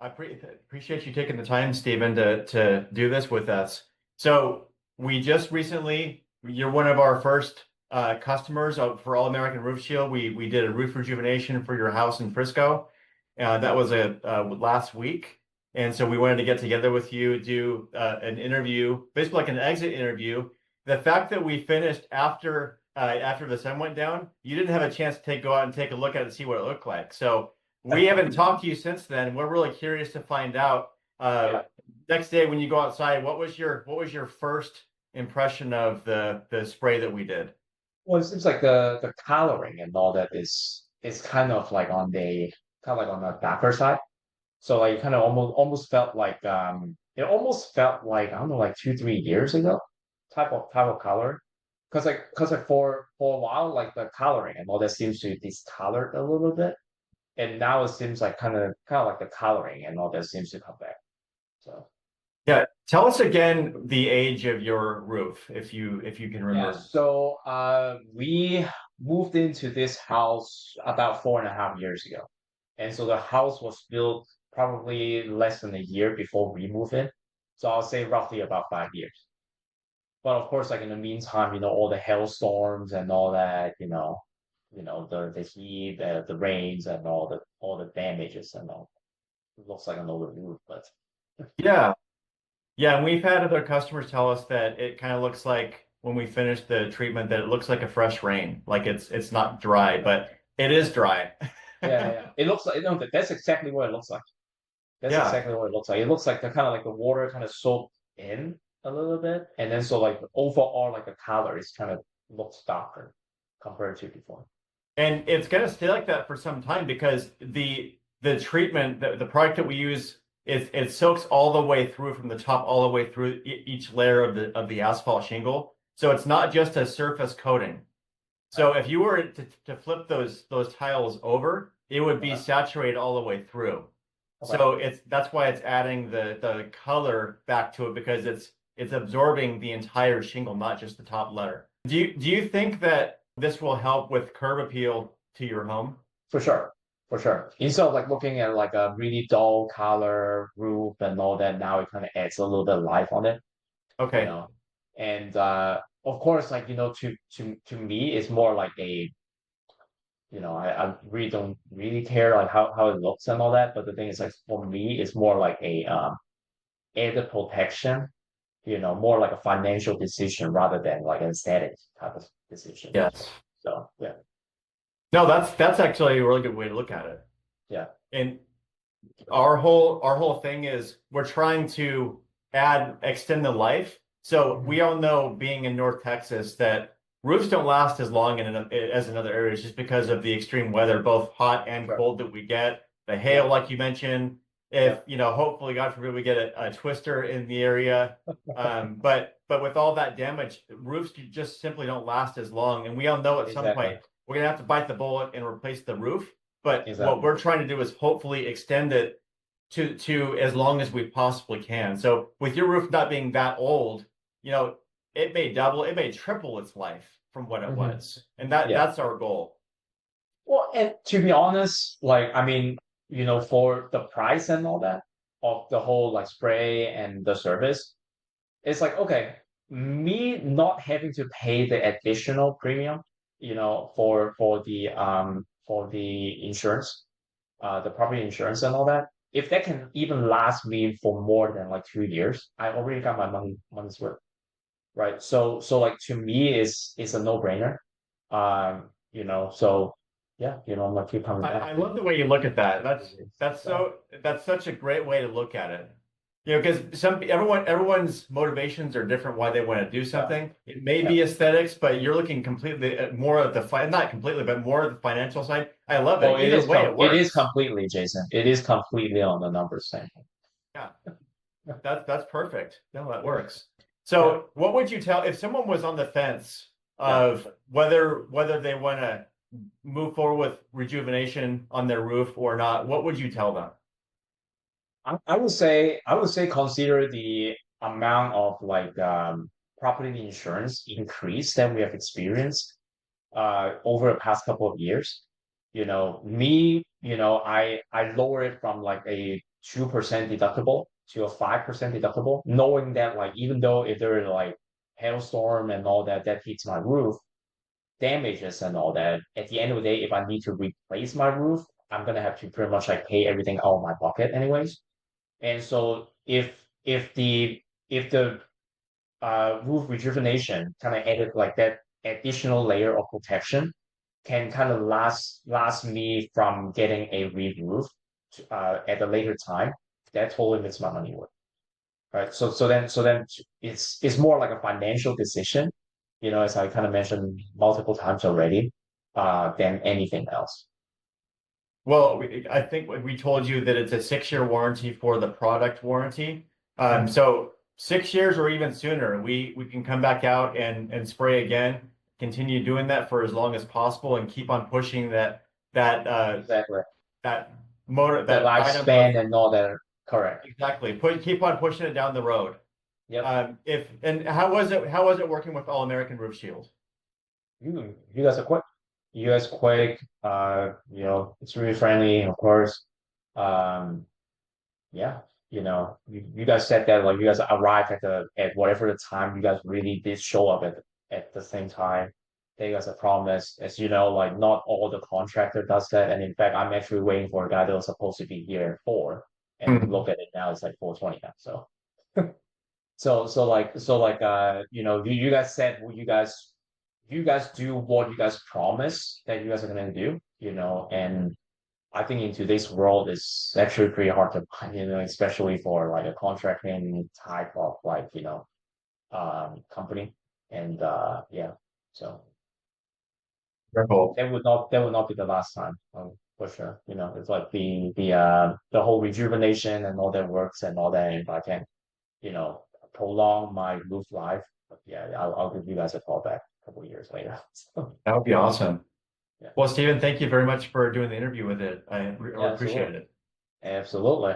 Appreciate you taking the time, Stephen, to do this with us. So we just recently, you're one of our first customers for All American Roof Shield. We did a roof rejuvenation for your house in Frisco. That was last week, and so we wanted to get together with you, do an interview, basically like an exit interview. The fact that we finished after the sun went down, you didn't have a chance to go out and take a look at it and see what it looked like. So we haven't talked to you since then. We're really curious to find out. Yeah. Next day when you go outside, what was your first impression of the spray that we did? Well, it seems like the coloring and all that is kind of like on the darker side. So like kind of almost felt like it almost felt like I don't know like 2 3 years ago type of color. Cause like for a while like the coloring and all that seems to discolored a little bit. And now it seems like kind of like the coloring and all that seems to come back. So Yeah, tell us again the age of your roof, if you can yeah, remember. so we moved into this house about 4.5 years ago. And so the house was built probably less than a year before we moved in. So I'll say roughly about 5 years. But of course, like in the meantime, all the hailstorms and all that, the heat, the rains and all the damages and all. It looks like an older roof, but Yeah, yeah, and we've had other customers tell us that it kind of looks like when we finish the treatment that it looks like a fresh rain, like it's not dry, but it is dry. yeah. It looks like no, that's exactly what it looks like. That's Yeah. exactly what it looks like. It looks like the kind of like the water kind of soaked in a little bit, and then so like overall like the color is kind of looks darker compared to before. And it's going to stay like that for some time because the treatment, the product that we use, it soaks all the way through from the top all the way through each layer of the asphalt shingle. So it's not just a surface coating. So if you were to flip those tiles over, it would be Okay. saturated all the way through. Okay. So that's why it's adding the color back to it because it's absorbing the entire shingle, not just the top layer. Do you think that this will help with curb appeal to your home? For sure. For sure. Instead of like looking at like a really dull color roof and all that, now it kind of adds a little bit of life on it, you Okay. know. And of course, like, to me, it's more like I really don't really care like how it looks and all that. But the thing is like for me, it's more like a added protection, more like a financial decision rather than like an aesthetic type of decision as Yes. well. So yeah, No, that's actually a really good way to look at it. yeah. And our whole thing is we're trying to extend the life. So Mhm. we all know being in North Texas that roofs don't last as long as in other areas just because of the extreme weather, both hot and Sure. cold that we get. The hail, Yeah. like you mentioned, if Yeah. hopefully, God forbid, we get a twister in the area. But with all that damage, roofs just simply don't last as long. And we all know at some Exactly. point we're gonna have to bite the bullet and replace the roof. But what Exactly. we're trying to do is hopefully extend it to as long as we possibly can. So with your roof not being that old, you know, it may double, it may triple its life from what it Mhm. was. And that Yeah. that's our goal. Well, and to be honest, like I mean, for the price and all that of the whole like spray and the service, it's like okay, me not having to pay the additional premium, for the insurance, the property insurance and all that. If that can even last me for more than like 2 years, I already got my money's worth, right? So like to me, is a no-brainer. So yeah, I'm like keep coming I back. love the way you look at that. That's So so that's such a great way to look at it. Because everyone's motivations are different why they want to do yeah, something. It may yeah. be aesthetics, but you're looking completely at more of not completely, but more of the financial side. I love Oh, it. Either way, it it is works. completely, Jason. It is completely on the numbers thing. Yeah. That's perfect. No, that Yeah, works. yeah, So, what would you tell if someone was on the fence yeah. of whether they want to move forward with rejuvenation on their roof or not? What would you tell them? I would say consider the amount of like property insurance increase that we have experienced over the past couple of years. Me, I lower it from like a 2% deductible to a 5% deductible, knowing that like even though if there is like hailstorm and all that that hits my roof, damages and all that, at the end of the day, if I need to replace my roof, I'm gonna have to pretty much like pay everything out of my pocket anyways. And so if the roof rejuvenation kind of added like that additional layer of protection can kind of last me from getting a re-roof at a later time, that totally makes my money worth. Right. So then it's more like a financial decision, as I kind of mentioned multiple times already, than anything else. Well, I think we told you that it's a 6-year warranty for the product warranty. Mhm. So 6 years or even sooner, we can come back out and spray again, continue doing that for as long as possible, and keep on pushing that Exactly. that motor The that item of lifespan and all that. Correct. exactly keep on pushing it down the road. Yep. If and how was it working with All American Roof Shield? You guys are quick. You guys quick. It's really friendly, of course. Um, yeah, you guys said that like you guys arrived at whatever the time you guys really did show up at the same time. They guys a promise. As you know, like not all the contractor does that. And in fact, I'm actually waiting for a guy that was supposed to be here at 4. And Mhm. look at it now, it's like 4:20 now. So you guys said what you guys do what you guys promise that you guys are gonna do, and I think in today's world it's actually pretty hard to find, especially for like a contracting type of like, company. And yeah, so Wonderful. that would not be the last time, for sure. It's like the whole rejuvenation and all that works and all that. If I can, you know, prolong my roof life, but yeah, I'll give you guys a call back a couple of years later. So, That would be awesome. yeah, Well, Stephen, thank you very much for doing the interview with it. I yeah, appreciate absolutely, it. absolutely.